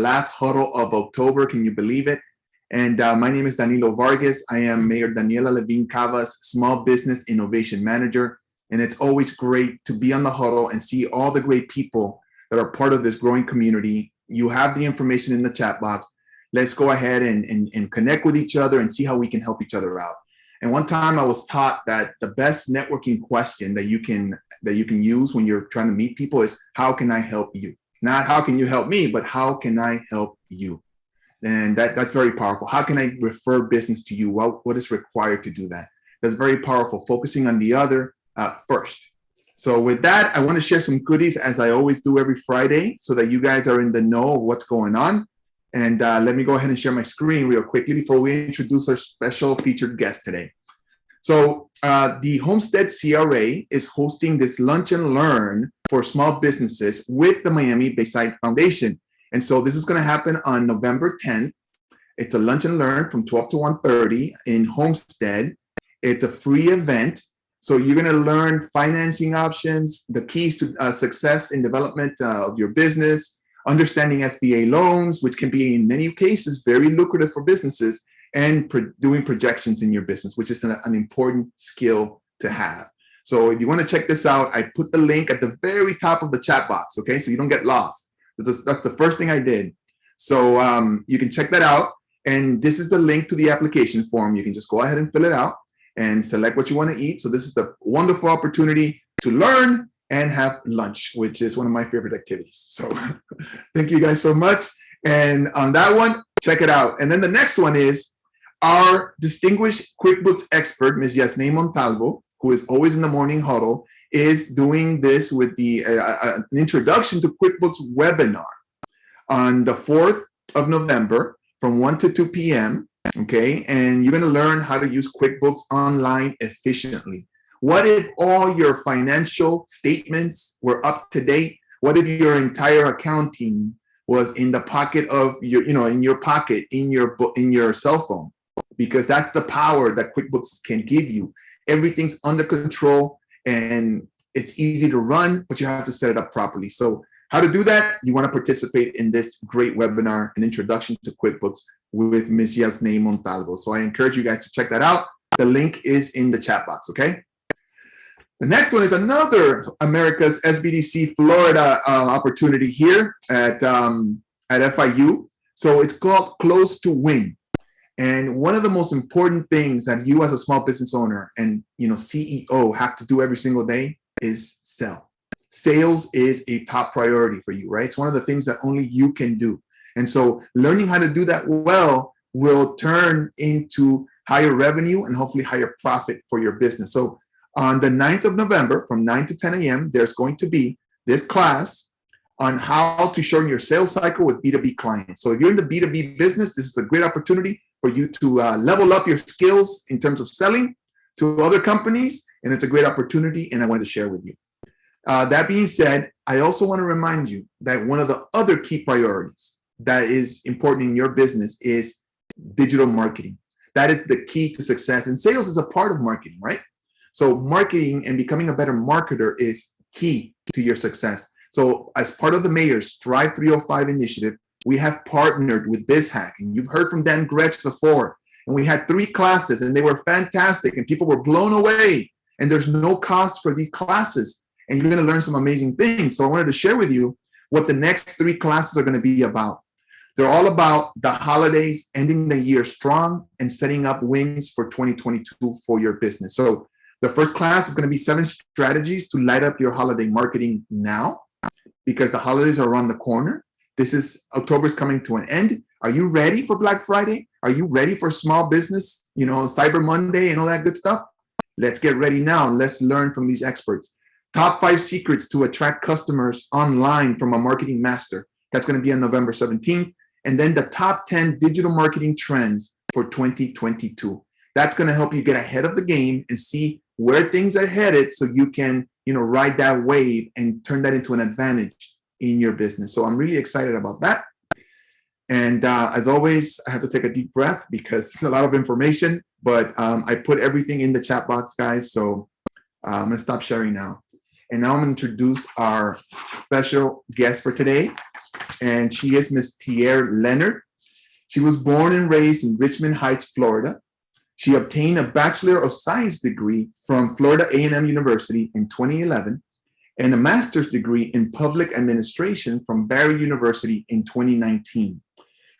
last huddle of October. Can you believe it? And my name is Danilo Vargas. I am Mayor Daniela Levine Cava's Small Business Innovation Manager. And it's always great to be on the huddle and see all the great people that are part of this growing community. You have the information in the chat box. Let's go ahead and connect with each other and see how we can help each other out. And one time I was taught that the best networking question that you can use when you're trying to meet people is, how can I help you? Not how can you help me, but how can I help you? And that's very powerful. How can I refer business to you? What is required to do that? That's very powerful, focusing on the other first. So with that, I want to share some goodies as I always do every Friday so that you guys are in the know of what's going on. And let me go ahead and share my screen real quickly before we introduce our special featured guest today. So the Homestead CRA is hosting this lunch and learn for small businesses with the Miami-Dade Foundation. And so this is going to happen on November 10th. It's a lunch and learn from 12 to 1:30 in Homestead. It's a free event. So you're going to learn financing options, the keys to success in development of your business, understanding SBA loans, which can be in many cases very lucrative for businesses, and doing projections in your business, which is an important skill to have. So if you want to check this out, I put the link at the very top of the chat box, okay? So you don't get lost. That's the first thing I did. So you can check that out. And this is the link to the application form. You can just go ahead and fill it out and select what you want to eat. So this is the wonderful opportunity to learn and have lunch, which is one of my favorite activities. So thank you guys so much. And on that one, check it out. And then the next one is our distinguished QuickBooks expert, Ms. Yasneen Montalvo, who is always in the morning huddle, is doing this with the an introduction to QuickBooks webinar on the 4th of November from 1 to 2 p.m. Okay, and you're going to learn how to use QuickBooks online efficiently. What if all your financial statements were up to date? What if your entire accounting was in the pocket of your, in your pocket, in your cell phone? Because that's the power that QuickBooks can give you. Everything's under control and it's easy to run, but you have to set it up properly. So how to do that? You want to participate in this great webinar, an introduction to QuickBooks with Ms. Yasneen Montalvo. So I encourage you guys to check that out. The link is in the chat box, okay? The next one is another America's SBDC Florida opportunity here at FIU. So it's called Close to Win. And one of the most important things that you as a small business owner and CEO have to do every single day is sell. Sales is a top priority for you, right? It's one of the things that only you can do. And so learning how to do that well will turn into higher revenue and hopefully higher profit for your business. So on the 9th of November from 9 to 10 a.m., there's going to be this class on how to shorten your sales cycle with B2B clients. So if you're in the B2B business, this is a great opportunity for you to level up your skills in terms of selling to other companies. And it's a great opportunity, and I wanted to share with you. That being said, I also want to remind you that one of the other key priorities that is important in your business is digital marketing. That is the key to success. And sales is a part of marketing, right? So marketing and becoming a better marketer is key to your success. So as part of the Mayor's Strive 305 initiative, we have partnered with BizHack. And you've heard from Dan Gretsch before. And we had 3 classes and they were fantastic and people were blown away. And there's no cost for these classes. And you're going to learn some amazing things. So I wanted to share with you what the next 3 classes are going to be about. They're all about the holidays, ending the year strong, and setting up wins for 2022 for your business. So the first class is going to be 7 strategies to light up your holiday marketing now, because the holidays are around the corner. October's coming to an end. Are you ready for Black Friday? Are you ready for small business, Cyber Monday and all that good stuff? Let's get ready now. Let's learn from these experts. Top 5 secrets to attract customers online from a marketing master. That's going to be on November 17th. And then the top 10 digital marketing trends for 2022. That's going to help you get ahead of the game and see where things are headed so you can, ride that wave and turn that into an advantage in your business. So I'm really excited about that. And as always, I have to take a deep breath because it's a lot of information, but I put everything in the chat box, guys. So I'm going to stop sharing now. And now I'm going to introduce our special guest for today. and she is Miss Tierra Leonard. She was born and raised in Richmond Heights, Florida. She obtained a Bachelor of Science degree from Florida A&M University in 2011 and a master's degree in public administration from Barry University in 2019.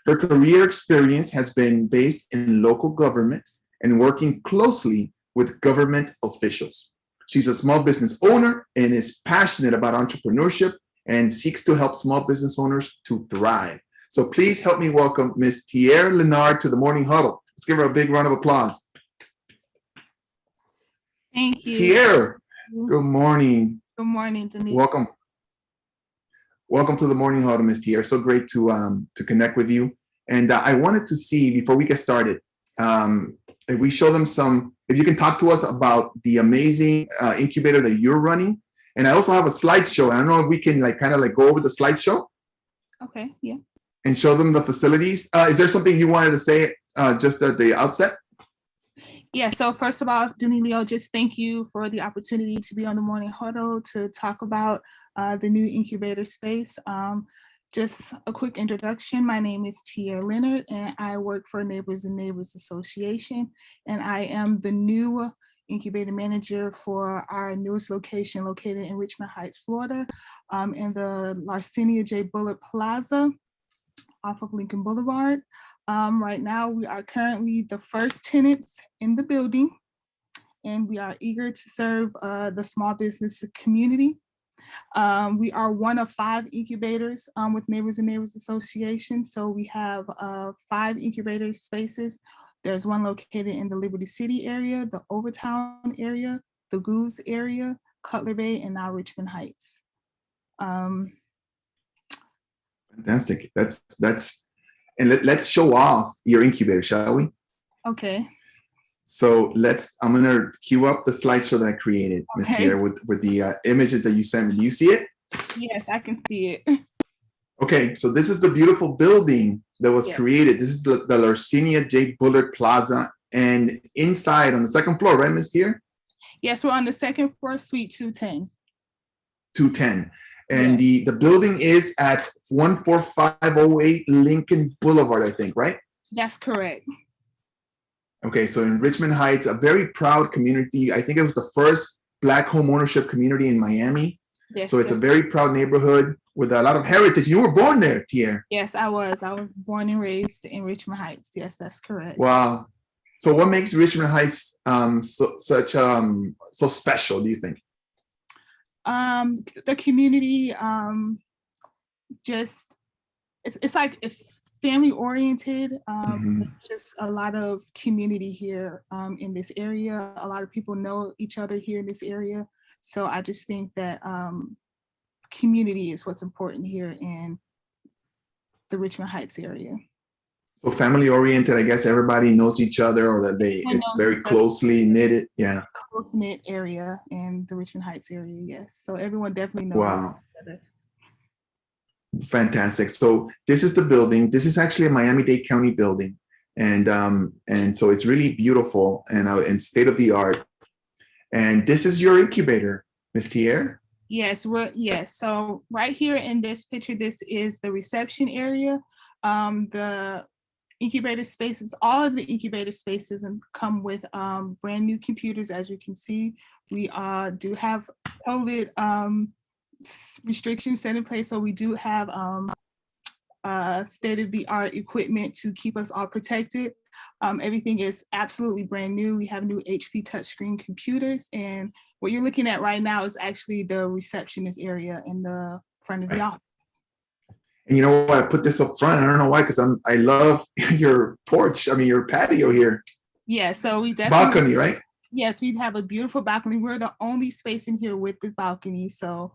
Her career experience has been based in local government and working closely with government officials. She's a small business owner and is passionate about entrepreneurship and seeks to help small business owners to thrive. So please help me welcome Ms. Tierra Leonard to the Morning Huddle. Let's give her a big round of applause. Thank you. Tierra, good morning. Good morning, Denise. Welcome. Welcome to the Morning Huddle, Ms. Tierra. So great to connect with you. And I wanted to see, before we get started, if we show them if you can talk to us about the amazing incubator that you're running. And I also have a slideshow. I don't know if we can kind of go over the slideshow. Okay, yeah. And show them the facilities. Is there something you wanted to say just at the outset? Yeah, so first of all, Danilo, just thank you for the opportunity to be on the Morning Huddle to talk about the new incubator space. Just a quick introduction. My name is Tierra Leonard, and I work for Neighbors and Neighbors Association, and I am the new incubator manager for our newest location located in Richmond Heights, Florida, in the Larcenia J. Bullard Plaza off of Lincoln Boulevard. Right now, we are currently the first tenants in the building, and we are eager to serve the small business community. We are one of 5 incubators with Neighbors and Neighbors Association. So we have 5 incubator spaces. There's one located in the Liberty City area, the Overtown area, the Goose area, Cutler Bay, and now Richmond Heights. Fantastic. And let's show off your incubator, shall we? Okay. So I'm gonna cue up the slideshow that I created, Ms. Tierra, with the images that you sent me. Do you see it? Yes, I can see it. Okay, so this is the beautiful building that was created. This is the Larcenia J. Bullard Plaza, and inside on the second floor, right, Ms. Tierra? Yes, we're on the second floor, suite 210. 210. And the building is at 14508 Lincoln Boulevard, I think, right? That's correct. Okay, so in Richmond Heights, a very proud community. I think it was the first Black home ownership community in Miami. Yes, so it's a very proud neighborhood with a lot of heritage. You were born there, Tierra. Yes, I was. I was born and raised in Richmond Heights. Yes, that's correct. Wow. So what makes Richmond Heights so special, do you think? The community, just it's family oriented. Just a lot of community here in this area. A lot of people know each other here in this area. So I just think that community is what's important here in the Richmond Heights area. So family oriented, I guess everybody knows each other, or that it's very closely knitted. Yeah. Close knit area in the Richmond Heights area. Yes. So everyone definitely knows wow. each other. Fantastic. So this is the building. This is actually a Miami-Dade County building. And so it's really beautiful and state of the art. And this is your incubator, Ms. Tierra? Yes, so right here in this picture, this is the reception area. The incubator spaces, all of the incubator spaces come with brand new computers. As you can see, we do have COVID restrictions set in place. So we do have state-of-the-art equipment to keep us all protected. Everything is absolutely brand new. We have new HP touchscreen computers, and what you're looking at right now is actually the receptionist area in the front of the office. And you know what? I put this up front. I don't know why, because I love your porch. I mean, your patio here. Yeah, so we definitely balcony, right? Yes, we have a beautiful balcony. We're the only space in here with this balcony. So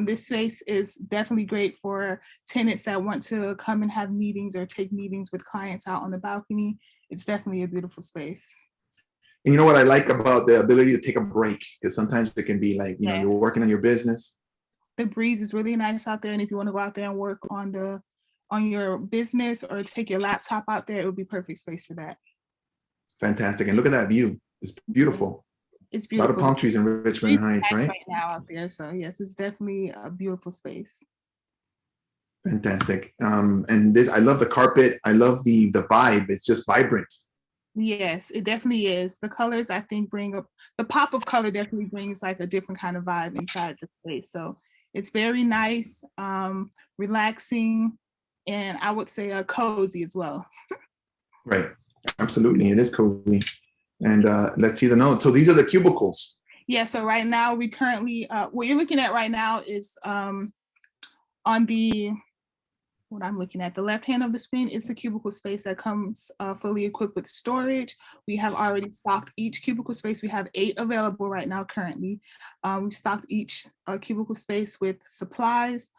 this space is definitely great for tenants that want to come and have meetings or take meetings with clients out on the balcony. It's definitely a beautiful space. And you know what I like about the ability to take a break, because sometimes it can be like, you're working on your business. The breeze is really nice out there. And if you want to go out there and work on your business or take your laptop out there, it would be perfect space for that. Fantastic. And look at that view. It's beautiful. It's beautiful. A lot of palm trees in Richmond Heights, right? Right now out there. So yes, it's definitely a beautiful space. Fantastic. And this, I love the carpet. I love the vibe. It's just vibrant. Yes, it definitely is. The colors, I think, bring up the pop of color definitely brings like a different kind of vibe inside the space. So it's very nice, relaxing, and I would say cozy as well. Right. Absolutely. It is cozy. And let's see the notes. So these are the cubicles. Yeah, so right now we currently, what you're looking at right now is on the, what I'm looking at, the left hand of the screen, it's a cubicle space that comes fully equipped with storage. We have already stocked each cubicle space. We have 8 available right now currently. We've stocked each cubicle space with supplies,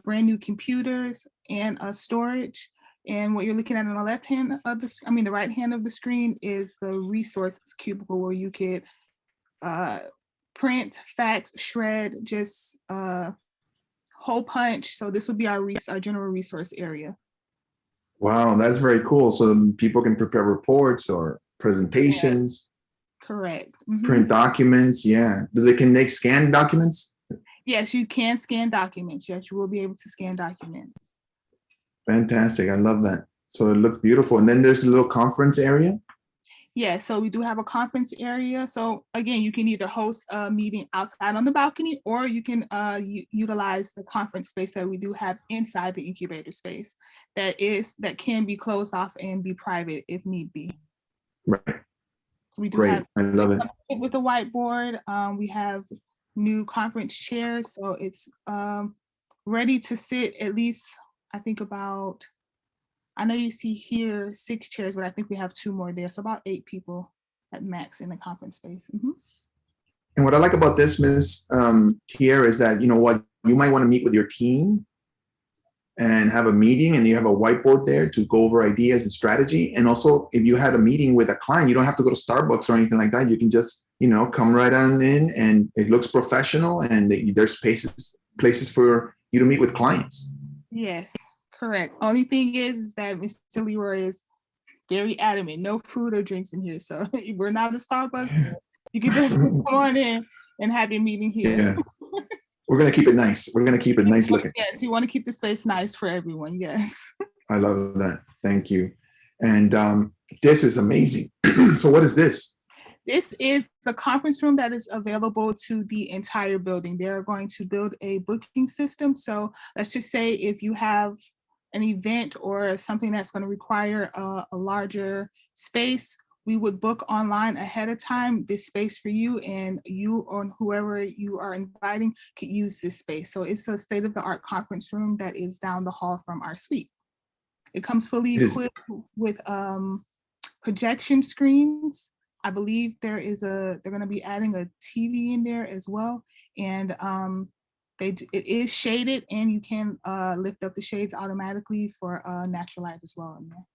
brand new computers, and storage. And what you're looking at on the left hand of the right hand of the screen is the resources cubicle where you could print, fax, shred, just hole punch. So this would be our general resource area. Wow, that's very cool. So people can prepare reports or presentations. Correct. Print documents. Yeah. Can they scan documents? Yes, you can scan documents. Yes, you will be able to scan documents. Fantastic. I love that. So it looks beautiful. And then there's a little conference area. Yeah, so we do have a conference area. So again, you can either host a meeting outside on the balcony, or you can utilize the conference space that we do have inside the incubator space that can be closed off and be private if need be. Right. We do Great. have I love it. With a whiteboard. We have new conference chairs, so it's ready to sit at least, I think about, I know you see here 6 chairs, but I think we have 2 more there. So about 8 people at max in the conference space. And what I like about this, Ms. Tierra, is that, you might want to meet with your team and have a meeting, and you have a whiteboard there to go over ideas and strategy. And also, if you had a meeting with a client, you don't have to go to Starbucks or anything like that. You can just, come right on in, and it looks professional, and there's places for you to meet with clients. Yes, correct. Only thing is that Mr. Leroy is very adamant, no food or drinks in here. So we're not a Starbucks. You can just come on in and have your meeting here. Yeah. We're going to keep it nice. We're going to keep it nice looking. Yes, you want to keep the space nice for everyone. Yes. I love that. Thank you. And this is amazing. So what is this? This is the conference room that is available to the entire building. They're going to build a booking system. So let's just say if you have an event or something that's going to require a larger space, we would book online ahead of time this space for you, and you or whoever you are inviting could use this space. So it's a state-of-the-art conference room that is down the hall from our suite. It comes fully equipped with projection screens. I believe they're going to be adding a TV in there as well. And it is shaded, and you can lift up the shades automatically for natural light as well in there.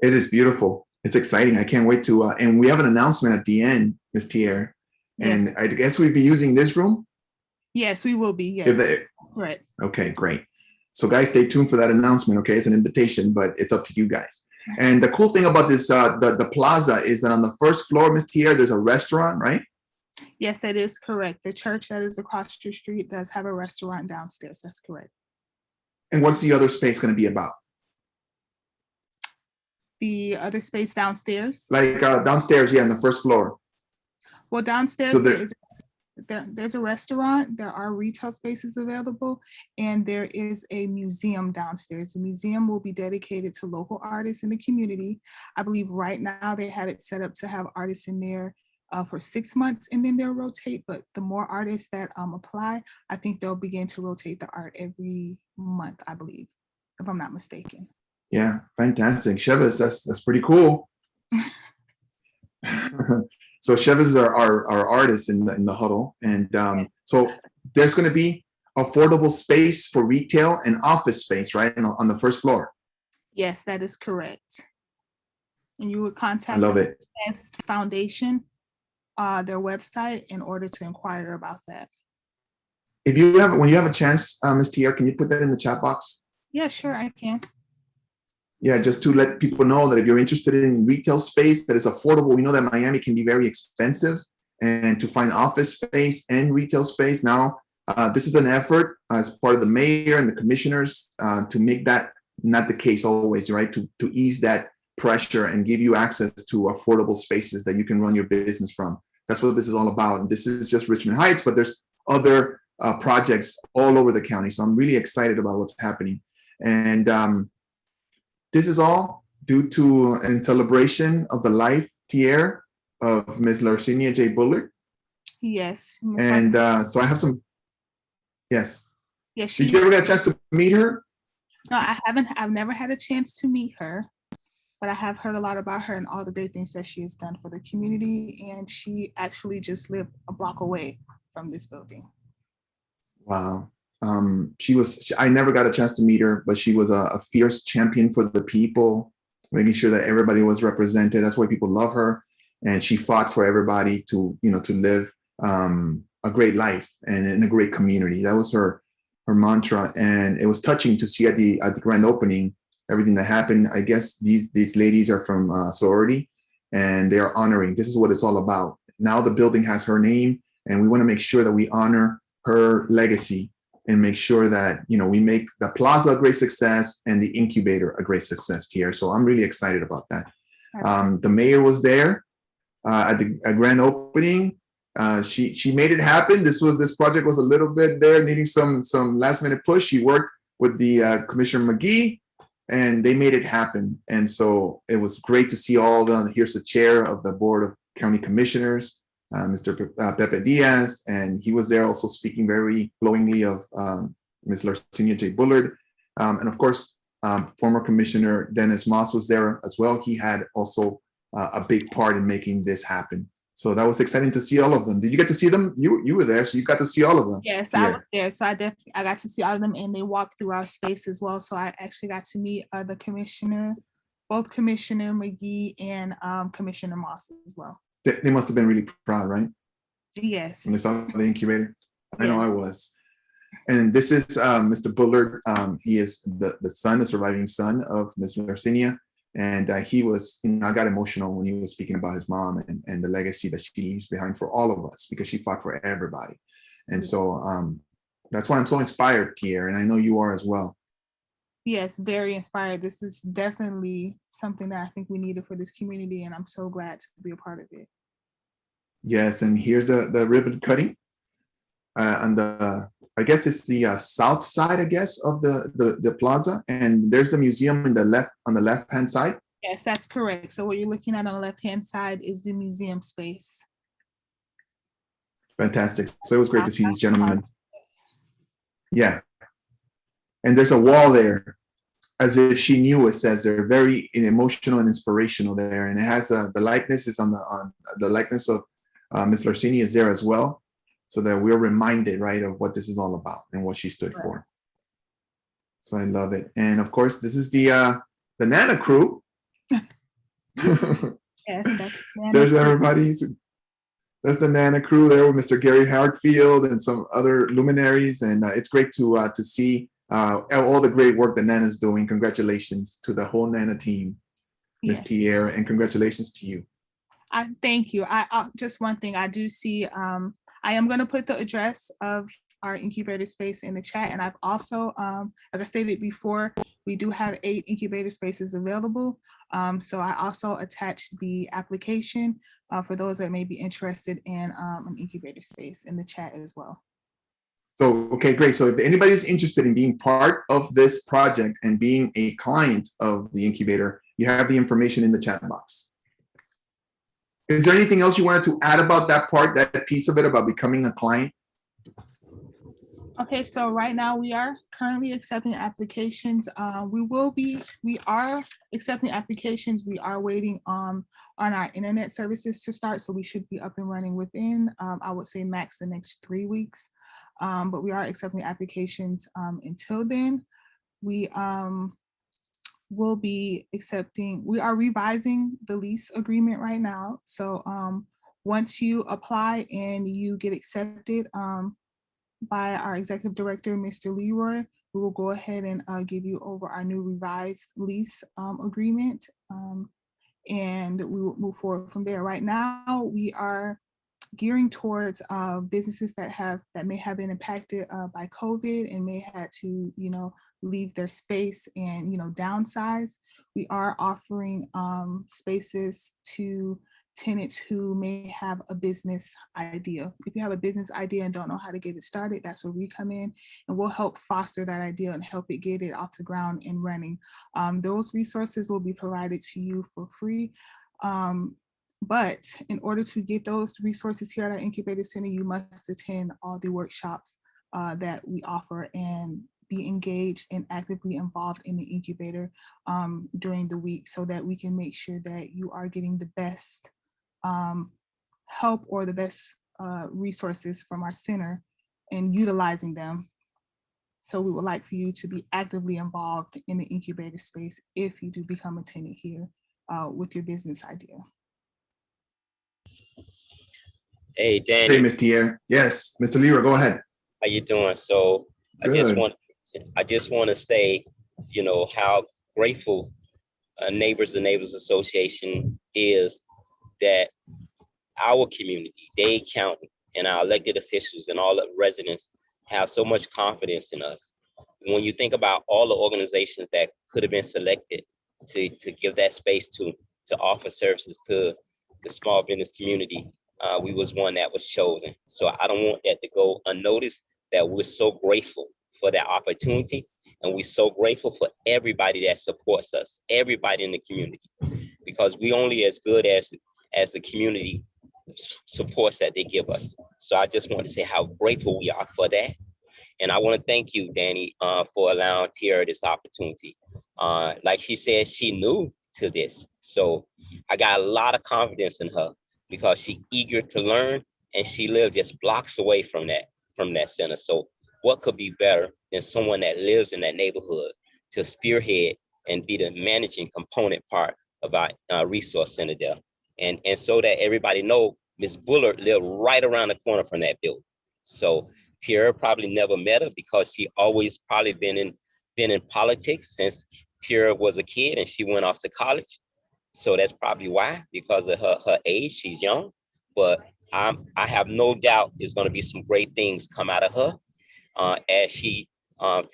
It is beautiful. It's exciting. I can't wait to, and we have an announcement at the end, Ms. Tierra. And yes. I guess we'd be using this room? Yes, we will be. Yes. Right. Okay, great. So guys, stay tuned for that announcement. Okay, it's an invitation, but it's up to you guys. And the cool thing about this, the plaza, is that on the first floor, Ms. Tierra, there's a restaurant, right? Yes, that is correct. The church that is across the street does have a restaurant downstairs. That's correct. And what's the other space going to be about? The other space downstairs? Like downstairs, yeah, on the first floor. Well, downstairs, so there's a restaurant, there are retail spaces available, and there is a museum downstairs. The museum will be dedicated to local artists in the community. I believe right now they had it set up to have artists in there for 6 months, and then they'll rotate. But the more artists that apply, I think they'll begin to rotate the art every month, I believe, if I'm not mistaken. Yeah, fantastic. Chavez, that's pretty cool. So Chavez is our artist in the huddle. And so there's going to be affordable space for retail and office space, right, on the first floor. Yes, that is correct. And you would contact the Best Foundation, their website, in order to inquire about that. When you have a chance, Ms. Tierra, can you put that in the chat box? Yeah, sure, I can. Yeah, just to let people know that if you're interested in retail space that is affordable, we know that Miami can be very expensive, and to find office space and retail space now, This is an effort as part of the mayor and the commissioners to make that not the case always, right? To ease that pressure and give you access to affordable spaces that you can run your business from. That's what this is all about. And this is just Richmond Heights, but there's other projects all over the county. So I'm really excited about what's happening. And this is all due to in celebration of the life, Tierra, of Ms. Larcinia J. Bullard. Yes. And so I have some, yes. Yes. Did you ever get a chance to meet her? No, I haven't. I've never had a chance to meet her, but I have heard a lot about her and all the great things that she has done for the community. And she actually just lived a block away from this building. Wow. I never got a chance to meet her, but she was a fierce champion for the people, making sure that everybody was represented. That's why people love her. And she fought for everybody to live a great life and in a great community. That was her mantra. And it was touching to see at the grand opening, everything that happened. I guess these ladies are from sorority, and they are honoring. This is what it's all about. Now the building has her name, and we want to make sure that we honor her legacy and make sure that we make the plaza a great success and the incubator a great success here. So I'm really excited about that. The mayor was there at the grand opening. She made it happen. This project was a little bit there, needing some last minute push. She worked with the Commissioner McGee, and they made it happen. And so it was great to see here's the chair of the Board of County Commissioners, Mr. Pepe Diaz, and he was there also speaking very glowingly of Ms. Larcinia J. Bullard. And of course, former Commissioner Dennis Moss was there as well. He had also a big part in making this happen. So that was exciting to see all of them. Did you get to see them? You were there, so you got to see all of them. Yes, I was there. So I got to see all of them, and they walked through our space as well. So I actually got to meet the commissioner, both Commissioner McGee and Commissioner Moss as well. They must have been really proud, right? Yes. When they saw the incubator. I know I was. And this is Mr. Bullard. He is the surviving son of Ms. Larcinia. And he was, I got emotional when he was speaking about his mom and the legacy that she leaves behind for all of us, because she fought for everybody. And so that's why I'm so inspired, Tierra, and I know you are as well. Yes, very inspired. This is definitely something that I think we needed for this community, and I'm so glad to be a part of it. Yes, and here's the ribbon cutting on the, I guess it's the south side, I guess, of the plaza, and there's the museum on the left-hand side. Yes, that's correct. So what you're looking at on the left-hand side is the museum space. Fantastic. So it was great to see these gentlemen. Yeah. And there's a wall there, as if she knew. It says they're very emotional and inspirational there, and it has the likeness is on the likeness of Ms. Larcinia is there as well, so that we're reminded, right, of what this is all about and what she stood for. So I love it. And of course, this is the Nana crew. Yes, that's there's everybody. That's the Nana crew there with Mr. Gary Hartfield and some other luminaries, and it's great to see all the great work that Nana's doing. Congratulations to the whole Nana team, Ms. Tierra, and congratulations to you. Thank you. I just one thing I do see. I am going to put the address of our incubator space in the chat, and I've also, as I stated before, we do have 8 incubator spaces available. So I also attached the application for those that may be interested in an incubator space in the chat as well. So, okay, great. So if anybody's interested in being part of this project and being a client of the incubator, you have the information in the chat box. Is there anything else you wanted to add about that part, that piece of it, about becoming a client? Okay, so right now we are currently accepting applications. We are accepting applications. We are waiting on our internet services to start, so we should be up and running within, I would say, max the next 3 weeks. But we are accepting applications until then. We will be accepting, we are revising the lease agreement right now. So once you apply and you get accepted by our executive director, Mr. Leroy, we will go ahead and give you over our new revised lease agreement, and we will move forward from there. Right now, we are gearing towards businesses that may have been impacted by COVID and may had to, leave their space and, downsize. We are offering spaces to tenants who may have a business idea. If you have a business idea and don't know how to get it started, that's where we come in and we'll help foster that idea and help it get it off the ground and running. Those resources will be provided to you for free. But in order to get those resources here at our incubator center, you must attend all the workshops that we offer and be engaged and actively involved in the incubator during the week so that we can make sure that you are getting the best help or the best resources from our center and utilizing them. So we would like for you to be actively involved in the incubator space if you do become a tenant here with your business idea. Hey, Danny. Hey, Ms. Tierra. Yes, Mr. Leroy, go ahead. How you doing? So I just want to say, how grateful Neighbors and Neighbors Association is that our community, Dade County, and our elected officials and all the residents have so much confidence in us. When you think about all the organizations that could have been selected to give that space to offer services to the small business community, we was one that was chosen. So I don't want that to go unnoticed, that we're so grateful for that opportunity. And we're so grateful for everybody that supports us, everybody in the community, because we only as good as the community supports that they give us. So I just want to say how grateful we are for that. And I want to thank you, Danny, for allowing Tierra this opportunity. Like she said, she new to this. So I got a lot of confidence in her because she's eager to learn and she lives just blocks away from that center. So what could be better than someone that lives in that neighborhood to spearhead and be the managing component part of our resource center there. And so that everybody know, Ms. Bullard lived right around the corner from that building. So Tierra probably never met her because she always probably been in politics since Tierra was a kid and she went off to college. So that's probably why, because of her age, she's young. But I have no doubt there's going to be some great things come out of her as she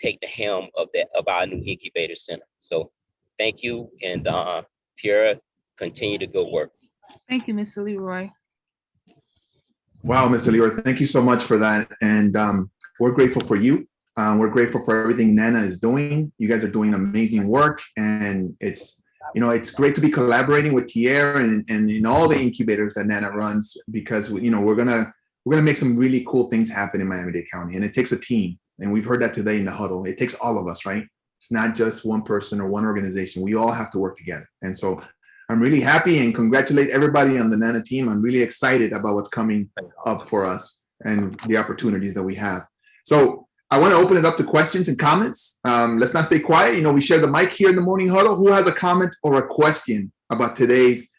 take the helm of our new incubator center. So thank you, and Tierra, continue the good work. Thank you, Mr. Leroy. Wow, Mr. Leroy, thank you so much for that. And we're grateful for you. We're grateful for everything Nana is doing. You guys are doing amazing work, and it's great to be collaborating with Tierra and in all the incubators that Nana runs, because we're gonna make some really cool things happen in Miami-Dade County, and it takes a team. And we've heard that today in the huddle. It takes all of us, right? It's not just one person or one organization. We all have to work together. And so I'm really happy and congratulate everybody on the Nana team. I'm really excited about what's coming up for us and the opportunities that we have. So I want to open it up to questions and comments. Let's not stay quiet. We share the mic here in the morning huddle. Who has a comment or a question about today's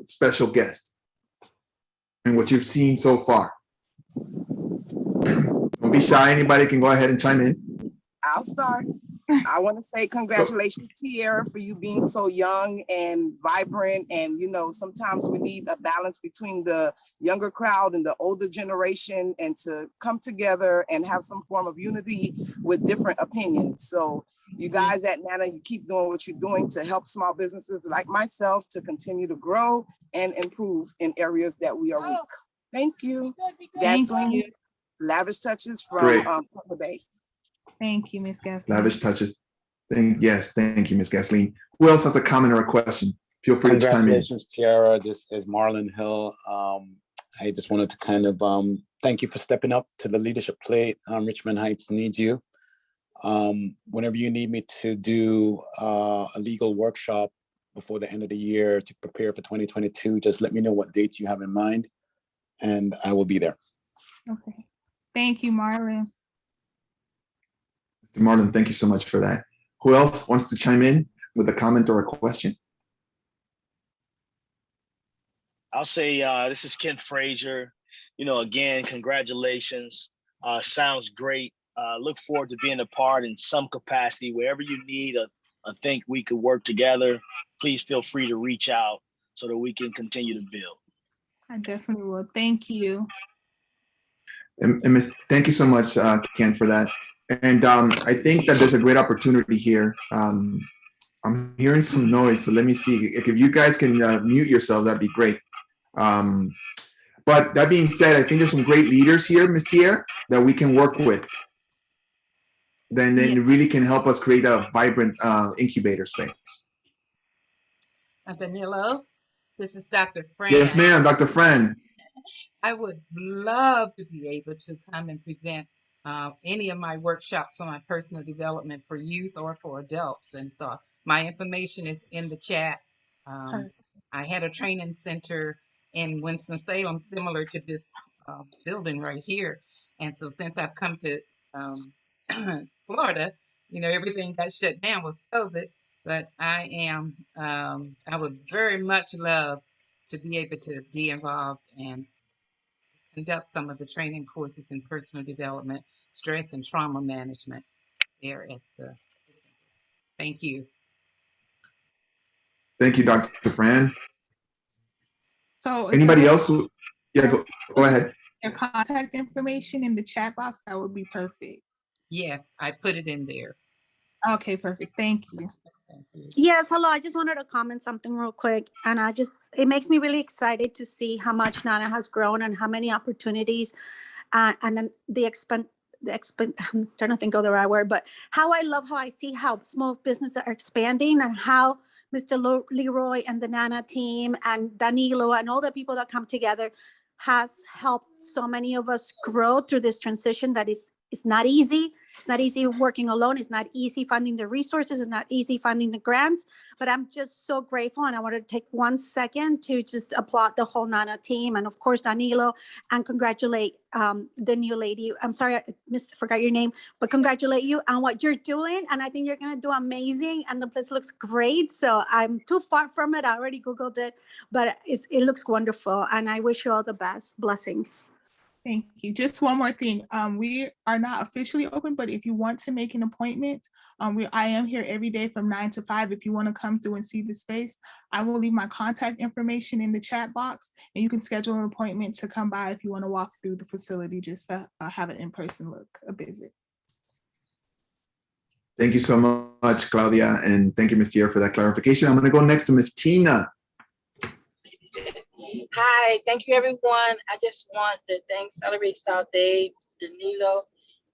special guest and what you've seen so far? Don't be shy. Anybody can go ahead and chime in. I'll start. I want to say congratulations, Tierra, for you being so young and vibrant. And, sometimes we need a balance between the younger crowd and the older generation, and to come together and have some form of unity with different opinions. So you guys at Nana, you keep doing what you're doing to help small businesses like myself to continue to grow and improve in areas that we are weak. Thank you. Gasoline, Lavish Touches from Tampa Bay. Thank you, Ms. Gasoline. Lavish Touches. Thank you, Ms. Gasoline. Who else has a comment or a question? Feel free to chime in. Congratulations, Tierra. This is Marlon Hill. I just wanted to kind of thank you for stepping up to the leadership plate. Richmond Heights needs you. Whenever you need me to do a legal workshop before the end of the year to prepare for 2022, just let me know what dates you have in mind, and I will be there. Okay. Thank you, Marlon. Marlon, thank you so much for that. Who else wants to chime in with a comment or a question? I'll say this is Ken Frazier. Again, congratulations. Sounds great. Look forward to being a part in some capacity. Wherever you need or think we could work together, please feel free to reach out so that we can continue to build. I definitely will. Thank you. And Miss, thank you so much, Ken, for that. And I think that there's a great opportunity here. I'm hearing some noise, so let me see. If you guys can mute yourselves, that'd be great. But that being said, I think there's some great leaders here, Ms. Tierra, that we can work with. Then really can help us create a vibrant incubator space. Danilo, this is Dr. Fran. Yes, ma'am, Dr. Fran. I would love to be able to come and present any of my workshops on my personal development for youth or for adults. And so my information is in the chat. I had a training center in Winston-Salem similar to this building right here. And so since I've come to Florida, you know, everything got shut down with COVID, but I would very much love to be able to be involved and conduct some of the training courses in personal development, stress and trauma management there at the. Thank you. Thank you, Dr. Fran. So anybody else? Yeah, go ahead. Your contact information in the chat box, that would be perfect. Yes, I put it in there. Okay, perfect. Thank you. Yes, hello. I just wanted to comment something real quick. And it makes me really excited to see how much Nana has grown and how many opportunities and then I'm trying to think of the right word, but how I see how small businesses are expanding and how Mr. Leroy and the Nana team and Danilo and all the people that come together has helped so many of us grow through this transition that is not easy. It's not easy working alone. It's not easy finding the resources. It's not easy finding the grants, but I'm just so grateful. And I want to take 1 second to just applaud the whole Nana team and of course, Danilo, and congratulate the new lady. I'm sorry, I forgot your name, but congratulate you on what you're doing. And I think you're going to do amazing. And the place looks great. So I'm too far from it. I already Googled it, but it looks wonderful. And I wish you all the best. Blessings. Thank you. Just one more thing. We are not officially open, but if you want to make an appointment, I am here every day from 9 to 5. If you want to come through and see the space, I will leave my contact information in the chat box and you can schedule an appointment to come by if you want to walk through the facility, just to have an in-person look, a visit. Thank you so much, Claudia. And thank you, Ms. Tierra, for that clarification. I'm going to go next to Ms. Tina. Hi, thank you everyone. I just want to celebrate South Day, Mr. Danilo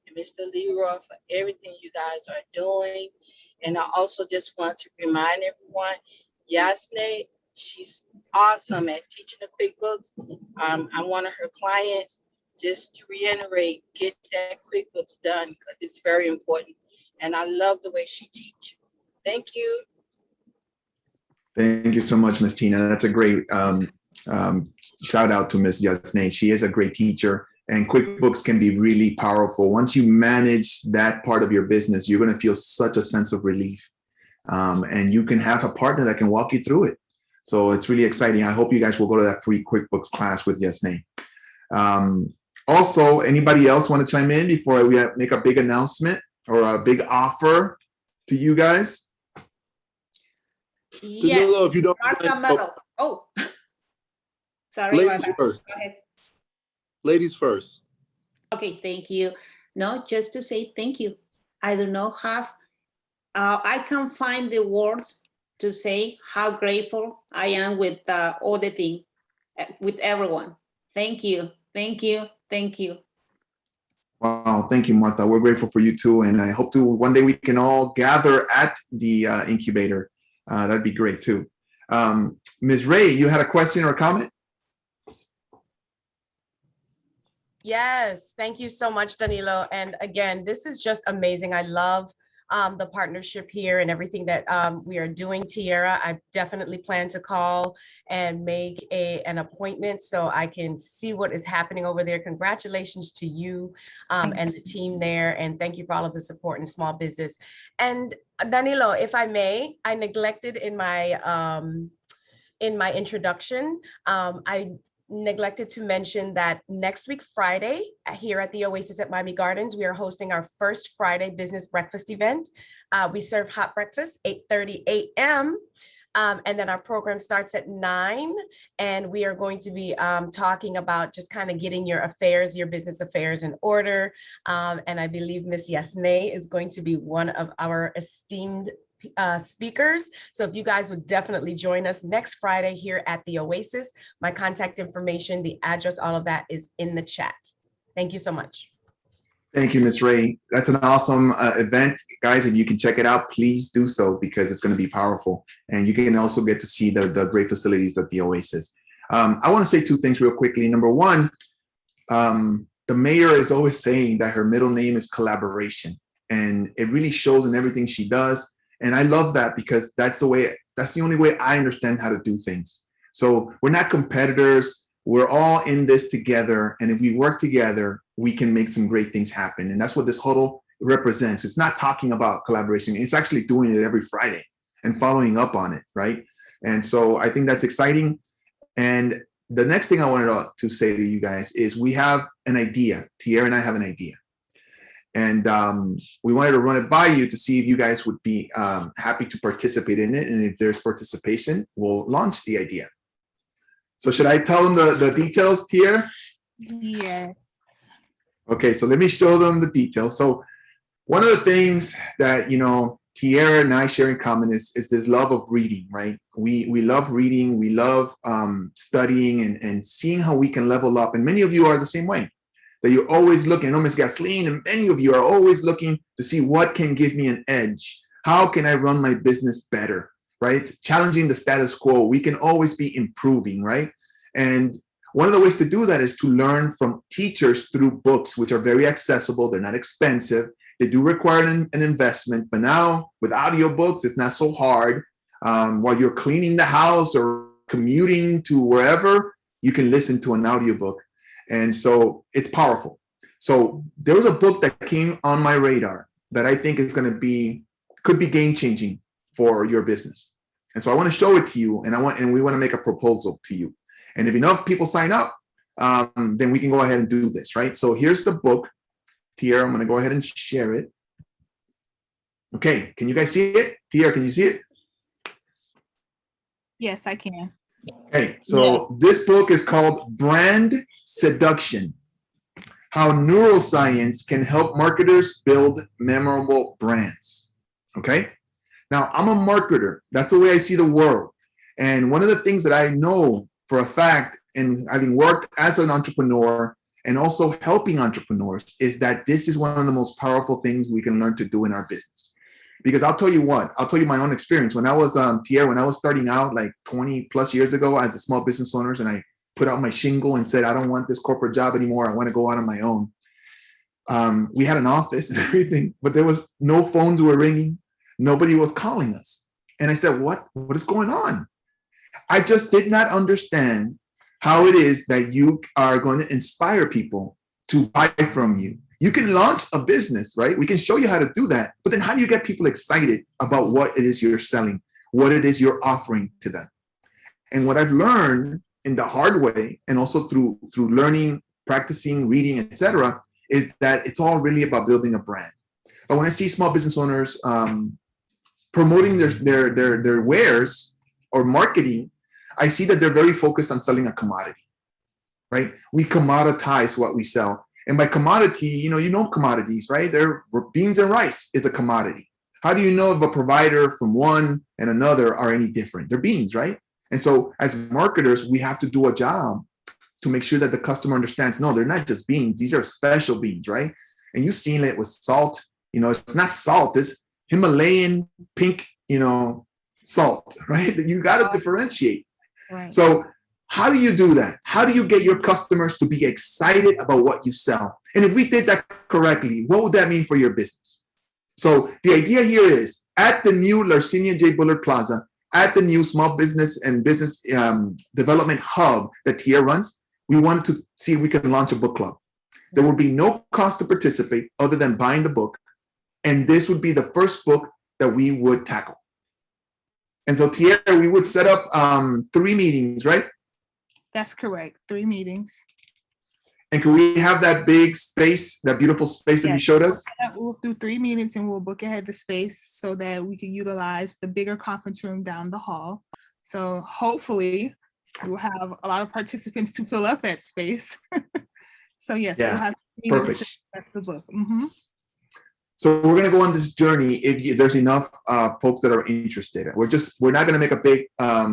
and Mr. Leroy for everything you guys are doing. And I also just want to remind everyone, Yasne, she's awesome at teaching the QuickBooks. I'm one of her clients. Just to reiterate, get that QuickBooks done because it's very important. And I love the way she teaches. Thank you. Thank you so much, Ms. Tina. That's a great shout out to Ms. Yasne. She is a great teacher and QuickBooks can be really powerful. Once you manage that part of your business, you're going to feel such a sense of relief and you can have a partner that can walk you through it. So it's really exciting. I hope you guys will go to that free QuickBooks class with Yasne. Also, anybody else want to chime in before we make a big announcement or a big offer to you guys? Yes. Danilo, if you don't mind, Sorry. Ladies first. Go ahead. Ladies first. Okay, thank you. No, just to say thank you. I do not have, I can't find the words to say how grateful I am with all the thing, with everyone. Thank you, thank you, thank you. Wow, thank you, Martha. We're grateful for you too. And I hope to one day we can all gather at the incubator. That'd be great too. Ms. Ray, you had a question or comment? Yes, thank you so much, Danilo. And again, this is just amazing. I love the partnership here and everything that we are doing, Tierra. I definitely plan to call and make an appointment so I can see what is happening over there. Congratulations to you and the team there. And thank you for all of the support in small business. And Danilo, if I may, I neglected in my introduction, I neglected to mention that next week, Friday, here at the Oasis at Miami Gardens, we are hosting our first Friday business breakfast event. We serve hot breakfast, 8:30 a.m. And then our program starts at 9. And we are going to be talking about just kind of getting your affairs, your business affairs in order. And I believe Miss Yasne is going to be one of our esteemed speakers. So if you guys would definitely join us next Friday here at the Oasis, my contact information, the address, all of that is in the chat. Thank you so much. Thank you, Ms. Ray. That's an awesome event, guys. If you can check it out, please do so, because it's going to be powerful. And you can also get to see the great facilities of the Oasis. I want to say 2 things real quickly. Number one, the mayor is always saying that her middle name is collaboration, and it really shows in everything she does. And I love that, because that's the only way I understand how to do things. So we're not competitors. We're all in this together. And if we work together, we can make some great things happen. And that's what this huddle represents. It's not talking about collaboration. It's actually doing it every Friday and following up on it, right? And so I think that's exciting. And the next thing I wanted to say to you guys is we have an idea. Tierra and I have an idea. And we wanted to run it by you to see if you guys would be happy to participate in it. And if there's participation, we'll launch the idea. So should I tell them the details, Tierra? Yes. Okay, so let me show them the details. So one of the things that, Tierra and I share in common is this love of reading, right? We love reading. We love studying and seeing how we can level up. And many of you are the same way, that you're always looking. I know Ms. Gasoline and many of you are always looking to see what can give me an edge. How can I run my business better, right? Challenging the status quo. We can always be improving, right? And one of the ways to do that is to learn from teachers through books, which are very accessible. They're not expensive. They do require an investment, but now with audiobooks, it's not so hard. While you're cleaning the house or commuting to wherever, you can listen to an audiobook. And so it's powerful. So there was a book that came on my radar that I think is going to could be game-changing for your business. And so I want to show it to you, and we want to make a proposal to you. And if enough people sign up, then we can go ahead and do this, right? So here's the book. Tierra, I'm going to go ahead and share it. Okay, can you guys see it? Tierra, can you see it? Yes, I can. Okay, so This book is called Brand Seduction: How Neuroscience Can Help Marketers Build Memorable Brands. Okay, now I'm a marketer. That's the way I see the world. And one of the things that I know for a fact, and having worked as an entrepreneur and also helping entrepreneurs, is that this is one of the most powerful things we can learn to do in our business. Because I'll tell you my own experience. When I was Tierra, when I was starting out like 20 plus years ago as a small business owner, and I put out my shingle and said, I don't want this corporate job anymore. I want to go out on my own. We had an office and everything, but there was no phones were ringing. Nobody was calling us. And I said, what is going on? I just did not understand how it is that you are going to inspire people to buy from you. You can launch a business, right? We can show you how to do that. But then how do you get people excited about what it is you're selling, what it is you're offering to them? And what I've learned in the hard way, and also through learning, practicing, reading, etc., is that it's all really about building a brand. But when I see small business owners promoting their wares or marketing, I see that they're very focused on selling a commodity, right? We commoditize what we sell. And by commodity, you know commodities, right? They're beans and rice is a commodity. How do you know if a provider from one and another are any different? They're beans, right? And so as marketers, we have to do a job to make sure that the customer understands, no, they're not just beans. These are special beans, right? And you've seen it with salt. It's not salt. It's Himalayan pink, salt, right? You got to differentiate. Right. So how do you do that? How do you get your customers to be excited about what you sell? And if we did that correctly, what would that mean for your business? So the idea here is at the new Larcenia J. Bullard Plaza, at the new Small Business and Business Development Hub that Tierra runs, we wanted to see if we can launch a book club. There will be no cost to participate other than buying the book. And this would be the first book that we would tackle. And so Tierra, we would set up 3 meetings, right? That's correct. 3 meetings. And can we have that big space, that beautiful space that you showed us? We'll do 3 meetings and we'll book ahead the space so that we can utilize the bigger conference room down the hall. So hopefully we'll have a lot of participants to fill up that space. So yes, we'll have perfect. That's the book. Mm-hmm. So we're going to go on this journey if there's enough folks that are interested. We're not going to make a big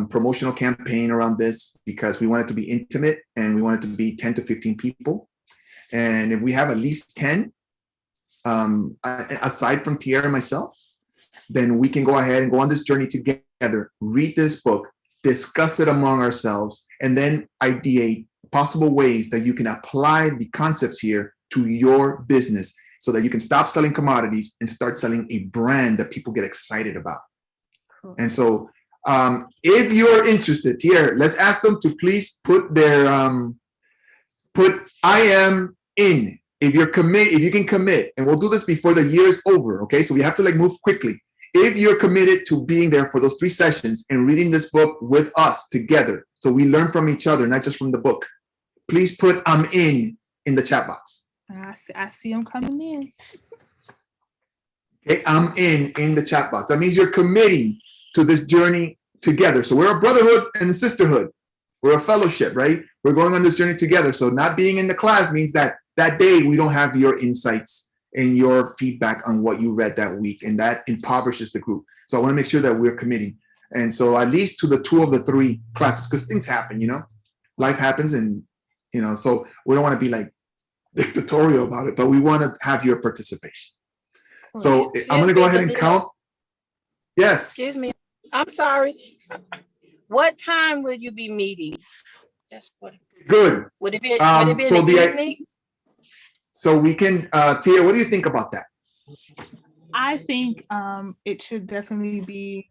promotional campaign around this because we want it to be intimate and we want it to be 10 to 15 people. And if we have at least 10, aside from Tierra and myself, then we can go ahead and go on this journey together, read this book, discuss it among ourselves, and then ideate possible ways that you can apply the concepts here to your business so that you can stop selling commodities and start selling a brand that people get excited about. Cool. And so if you're interested, Tierra, let's ask them to please put their, I am in. If you can commit, and we'll do this before the year is over, okay? So we have to like move quickly. If you're committed to being there for those 3 sessions and reading this book with us together, so we learn from each other, not just from the book, please put I'm in the chat box. I see them coming in. Okay, I'm in the chat box. That means you're committing to this journey together. So we're a brotherhood and a sisterhood. We're a fellowship, right? We're going on this journey together. So not being in the class means that day we don't have your insights and your feedback on what you read that week, and that impoverishes the group. So I want to make sure that we're committing. And so at least to the 2 of the 3 classes, because things happen, life happens, and so we don't want to be like dictatorial about it, but we want to have your participation. So I'm going to go ahead and count. Yes. Excuse me. I'm sorry. What time will you be meeting? That's what. Good. Would it be, so in the evening? So we can, Tia, what do you think about that? I think it should definitely be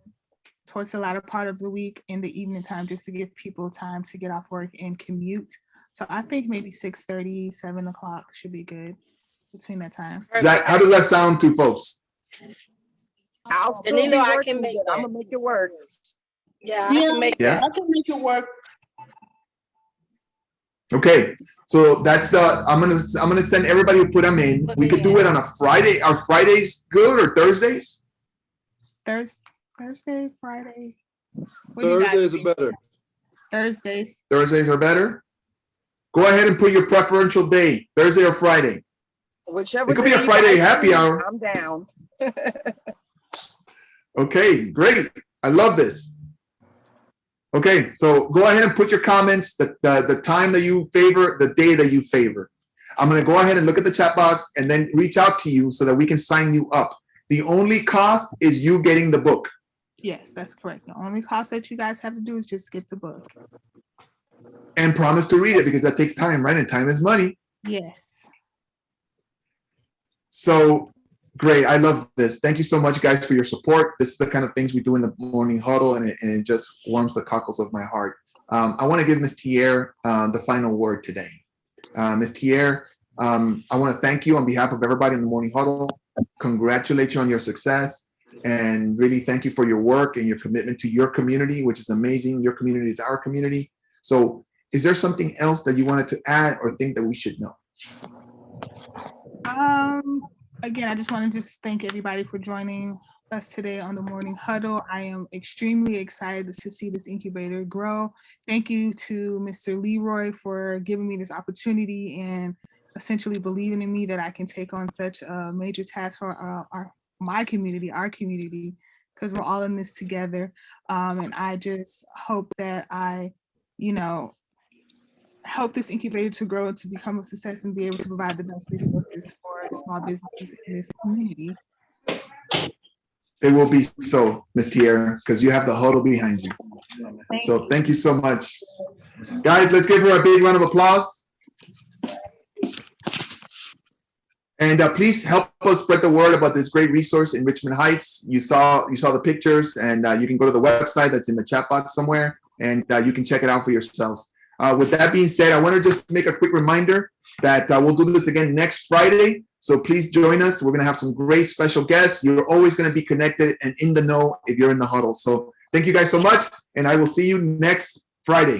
towards the latter part of the week in the evening time, just to give people time to get off work and commute. So I think maybe 6:30, 7 o'clock should be good between that time. How does that sound to folks? I'll still be working, but I'm gonna make it work. Yeah, I can make that. I can make it work. Okay, so that's I'm gonna send everybody who put them in. We could do it on a Friday. Are Fridays good or Thursdays? Thursday, Friday. Thursdays are better. Thursdays are better. Go ahead and put your preferential day, Thursday or Friday. Whichever. It could be a Friday happy hour. I'm down. Okay, great. I love this. Okay, so go ahead and put your comments, the time that you favor, the day that you favor. I'm going to go ahead and look at the chat box and then reach out to you so that we can sign you up. The only cost is you getting the book. Yes, that's correct. The only cost that you guys have to do is just get the book. And promise to read it, because that takes time, right? And time is money. Yes. So great. I love this. Thank you so much, guys, for your support. This is the kind of things we do in the morning huddle, and it just warms the cockles of my heart. I want to give Ms. Tierra the final word today. Ms. Tierra, I want to thank you on behalf of everybody in the morning huddle. Congratulate you on your success, and really thank you for your work and your commitment to your community, which is amazing. Your community is our community. So is there something else that you wanted to add or think that we should know? Again, I just want to thank everybody for joining us today on the morning huddle. I am extremely excited to see this incubator grow. Thank you to Mr. Leroy for giving me this opportunity and essentially believing in me that I can take on such a major task for my community, our community, because we're all in this together. And I just hope that I, help this incubator to grow and to become a success and be able to provide the best resources for small businesses in this community. It will be so, Ms. Tierra, because you have the huddle behind you. So thank you so much. Guys, let's give her a big round of applause. And please help us spread the word about this great resource in Richmond Heights. You saw the pictures, and you can go to the website that's in the chat box somewhere, and you can check it out for yourselves. With that being said, I want to just make a quick reminder that we'll do this again next Friday. So please join us. We're going to have some great special guests. You're always going to be connected and in the know if you're in the huddle. So thank you guys so much, and I will see you next Friday.